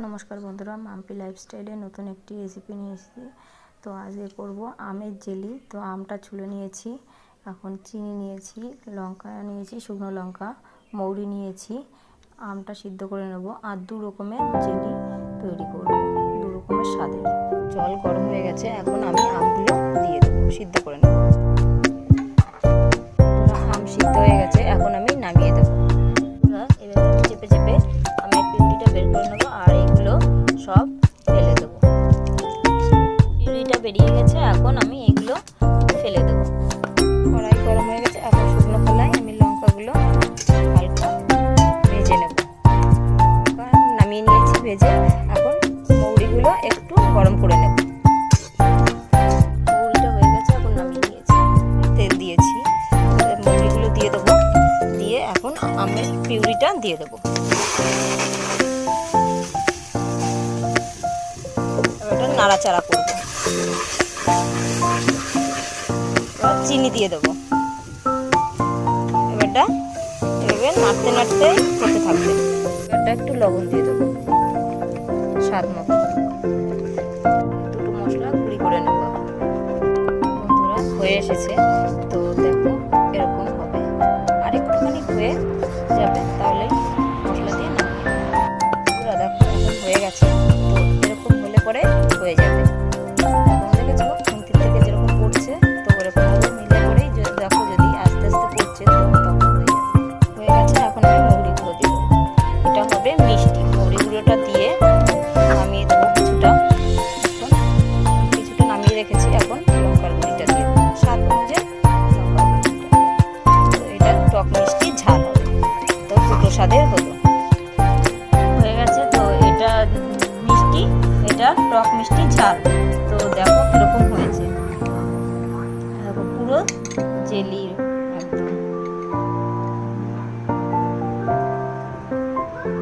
নমস্কার বন্ধুরা, মাম্পি লাইফস্টাইলে নতুন একটি রেসিপি নিয়ে এসেছি। তো আজকে করব আমের জেলি। তো আমটা ছুলে নিয়েছি, এখন চিনি নিয়েছি, লঙ্কা নিয়েছি, শুকনো লঙ্কা, মৌরি নিয়েছি। আমটা সিদ্ধ করে নেব আর দু রকমের জেলি তৈরি করব, দু রকমের স্বাদের। জল গরম হয়ে গেছে, এখন আমি আমগুলো দিয়ে দেবো, সিদ্ধ করে নেব। আম সিদ্ধ হয়ে গেছে, এখন আমি নামিয়ে দেবো। এবার চেপে চেপে আমের পিউরিটা বের করে নেবো আর এগুলো সব ফেলে দেবো। পিউরিটা বেরিয়ে গেছে, এখন আমি এগুলো ফেলে দেবো। কড়াই গরম হয়ে গেছে, এখন শুকনো খোলায় আমি লঙ্কাগুলো হালকা ভেজে নেব। নামিয়ে নিয়েছি ভেজে, এখন মৌরিগুলো একটু গরম করে নেব। মৌরিটা হয়ে গেছে, এখন নামিয়ে নিয়েছি। তেল দিয়েছি, মৌরিগুলো দিয়ে দেবো, দিয়ে এখন আমের পিউরিটা দিয়ে দেবো। এটা নাড়াচাড়া করবো। এবার চিনি দিয়ে দেবো। এবারটা এভাবে নাড়তে নাড়তে করতে থাকবে। এবারটা একটু লবণ দিয়ে দেবো স্বাদ মতো। দুটো মশলা গুঁড়ি করে নেব। বন্ধুরা, হয়ে এসেছে, তো দেখো এরকম হবে। আর একটুখানি হয়ে যাবে, তাহলেই মশলা দিয়ে নামিয়ে নেব। পুরো দেখো এখন হয়ে গেছে, তো এরকম হলে পরে হয়ে যাবে। এখন দেখেছো খুন্তি থেকে যেরকম পড়ছে, তো ওরকমভাবে মিলে পরেই দেখো, যদি আস্তে আস্তে পড়ছে তো তখন হয়ে যাবে। হয়ে গেছে, এখন আমি মৌরি গুঁড়ো দিয়ে দেবো। এটা হবে মিষ্টি। মৌরি গুঁড়োটা দিয়ে নামিয়ে দেবো কিছুটা। এখন কিছুটা নামিয়ে রেখেছি, এখন লঙ্কার গুঁড়িটা দিয়ে দেবো স্বাদ অনুযায়ী। লঙ্কার গুঁড়িটা, তো এটা টক মিষ্টি ঝাল হবে, তো দুটো স্বাদের হলো। হয়ে গেছে, তো এটা মিষ্টি, এটা টক মিষ্টি ঝাল। তো দেখো কিরকম হয়েছে, পুরো জেলি একদম।